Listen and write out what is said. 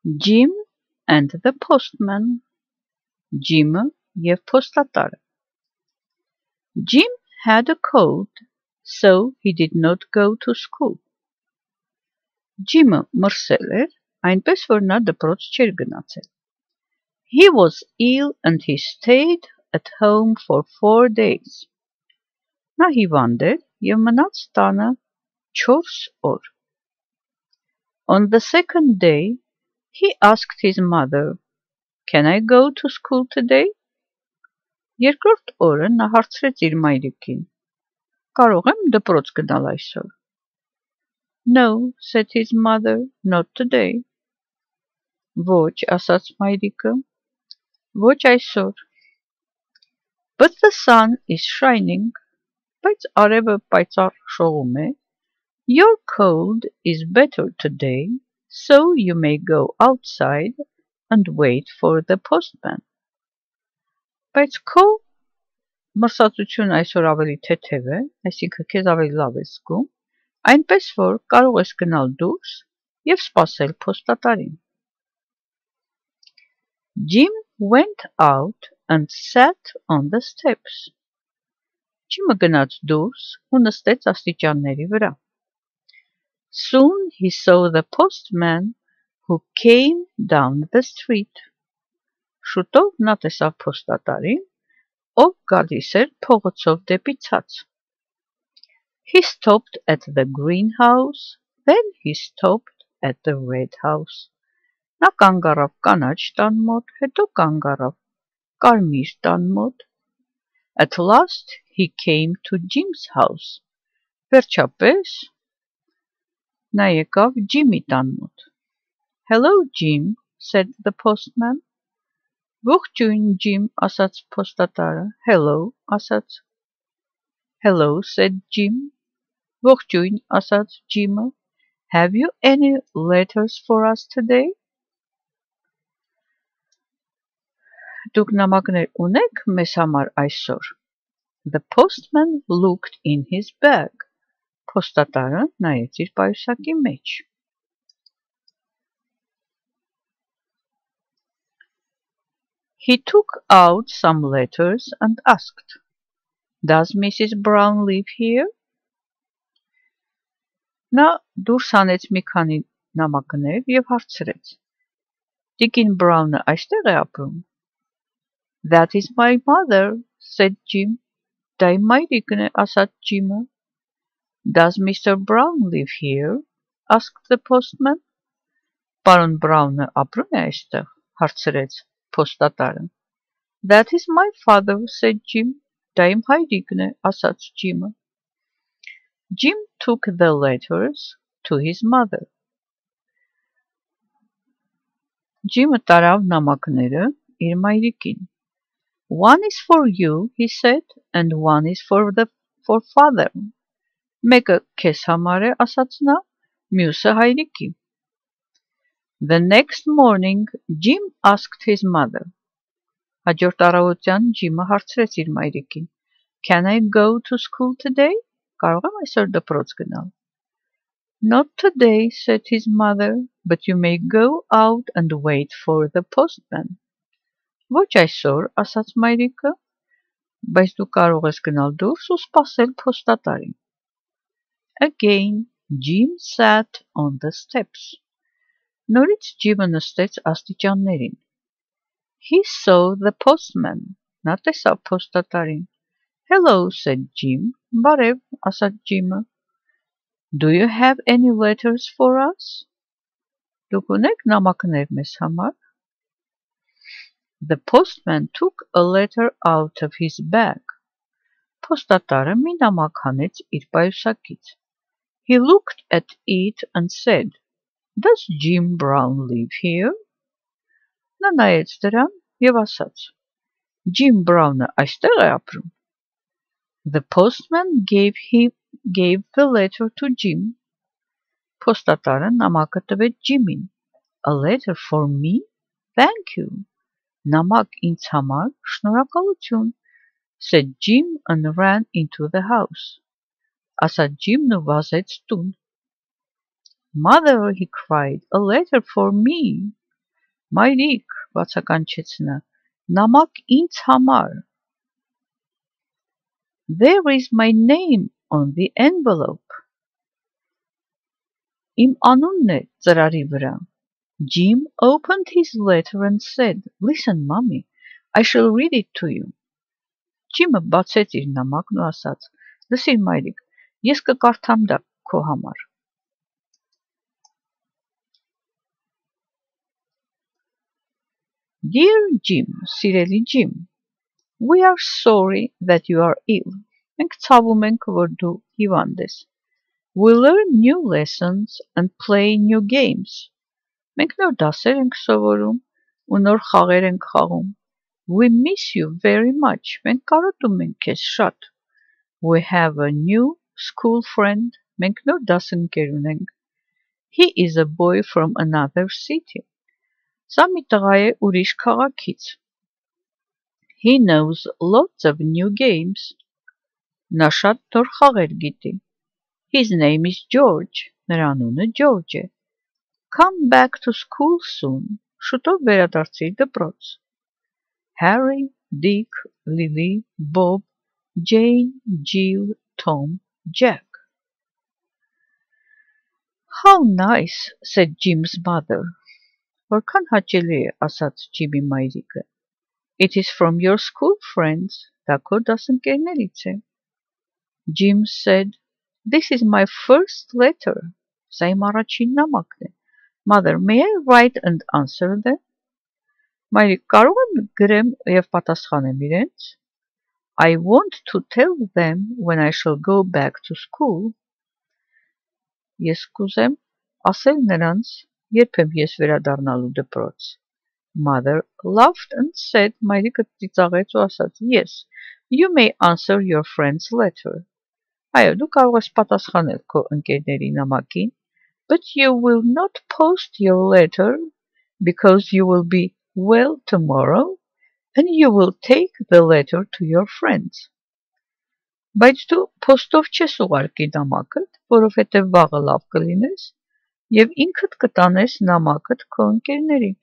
Jim and the postman. Jimը և փոստատարը. Jim had a cold, so he did not go to school. Jimը մրսել էր, այնպես որ նա դպրոց չէր գնացել. He was ill and he stayed at home for 4 days. Նա հիվանդ էր և մնաց տանը 4 օր. On the second day, he asked his mother, Can I go to school today? Երկրորդ օրը նա հարցրեց իր մայրիկին. Կարող եմ դպրոց գնալ այսօր? No, said his mother, not today. Ոչ, ասաց մայրիկը, ոչ այսօր. But the sun is shining, բայց արևը պայծառ շողում է. Your cold is better today, so you may go outside and wait for the postman. Բայց քո մրսածությունը այսօր ավելի թեթև է, այսինքն քեզ ավելի լավ է զգում, այնպես որ կարող ես գնալ դուրս և սպասել փոստատարին. Jim went out and sat on the steps. Jimը գնաց դուրս ու նստեց աստիճանների վրա. Soon he saw the postman who came down the street. Շուտով նա տեսավ փոստատարին, ով գալիս էր փողոցով դեպի ցած. He stopped at the greenhouse, then he stopped at the red house. Նա կանգ առավ կանաչ տան մոտ, հետո կանգ առավ կարմիր տան մոտ. At last he came to Jim's house. Վերջապես նա եկավ Jimmy տան մոտ. Hello, Jim, said the postman. Ողջույն, Jim, ասաց փոստատարը. Hello, ասաց. Hello, said Jim. Ողջույն, ասաց Jimը. Have you any letters for us today? Դուք նամակներ ունեք մեզ համար այսօր? The postman looked in his bag. Փոստատարը նայեց իր պայուսակի մեջ. He took out some letters and asked, Does Mrs. Brown live here? Նա դուրս հանեց մի քանի նամակներ և հարցրեց. Տիկին Brown-ը այստեղ է ապրում? That is my mother, said Jim. Դա իմ մայրիկն է, ասաց Jim-ը. Does Mr. Brown live here? asked the postman. Պարոն Brown-ը ապրում է այստեղ, հարցրեց փոստատարը. That is my father, said Jim. Դա իմ հայրիկն է, ասաց Jim-ը. Jim took the letters to his mother. Jim-ը տարավ նամակները իր մայրիկին. One is for you, he said, and one is for father. Մեկը քեզ համար է, ասաց նա, մյուսը հայրիկի. The next morning, Jim asked his mother. Հաջորդ առավոտյան Jim-ը հարցրեց իր մայրիկին. Can I go to school today? Կարող եմ այսօր դպրոց գնալ? Not today, said his mother, but you may go out and wait for the postman. Ոչ այսօր, ասաց մայրիկը, բայց դու կարող ես գնալ դուրս ու սպասել փոստատարին. Again, Jim sat on the steps. Նորից Jim-ը նստեց աստիճաններին. He saw the postman. Նա տեսավ փոստատարին. Hello, said Jim. Բարև, ասաց Jim-ը. Do you have any letters for us? Դուք ունեք նամակներ մեզ համար? The postman took a letter out of his bag. Փոստատարը մի նամակ հանեց իր պայուսակից. He looked at it and said, Does Jim Brown live here? Նա նայեց դրան և ասաց. Jim Brown-ը այստեղ է ապրում? The postman gave the letter to Jim. Փոստատարը նամակը տվեց Jim-ին. A letter for me? Thank you. Նամակ ինձ համար, շնորհակալություն, said Jim and ran into the house. Ասաց Jim-ն ու վազեց տուն. Mother, he cried, a letter for me. Մայրիկ, բացականչեց նա, նամակ ինձ համար։ There is my name on the envelope. Իմ անունն է ծրարի վրա։ Jim opened his letter and said, Listen, mommy, I shall read it to you. Jim-ը բացեց իր նամակն ու ասաց, լսիր մայրիկ, ես կկարդամ դա քո համար։ Dear Jim, սիրելի Jim, we are sorry that you are ill. Մենք ցավում ենք, որ դու հիվանդ ես։ We learn new lessons and play new games. Մենք նոր դասեր ենք սովորում ու նոր խաղեր ենք խաղում։ We miss you very much. Մենք կարոտում ենք քեզ շատ։ We have a new school friend. Մենք նոր դասընկեր ունենք։ He is a boy from another city. Սա մի տղա է ուրիշ քաղաքից։ He knows lots of new games. Նա շատ նոր խաղեր գիտի։ His name is George. Նրա անունը George է։ Come back to school soon. Շուտով վերադարձիր դպրոց։ Harry, Dick, Lily, Bob, Jane, Jill, Tom, Jack. How nice, said Jim's mother. Որքան հաճելի է, ասաց Ջիմի մայրիկը։ It is from your school friends. Դա քո դասընկերներից է։ Jim said, This is my first letter. Սա իմ առաջին նամակն է։ Mother, may I write and answer them? Մայրիկ, կարող եմ գրեմ և պատասխանեմ իրենց? I want to tell them when I shall go back to school. Ես կուզեմ ասել նրանց, երբ եմ ես վերադառնալու դպրոց։ Mother laughed and said, մայրիկը ծիծաղեց ու ասաց, Yes, you may answer your friend's letter. Այո, դու կարող ես պատասխանել քո ընկերների նամակին, but you will not post your letter because you will be well tomorrow and you will take the letter to your friends. Բայց դու post-ով չես ուղարկի նամակդ, որովհետև վաղը լավ կլինես և ինքդ կտանես նամակդ քո ընկերներին։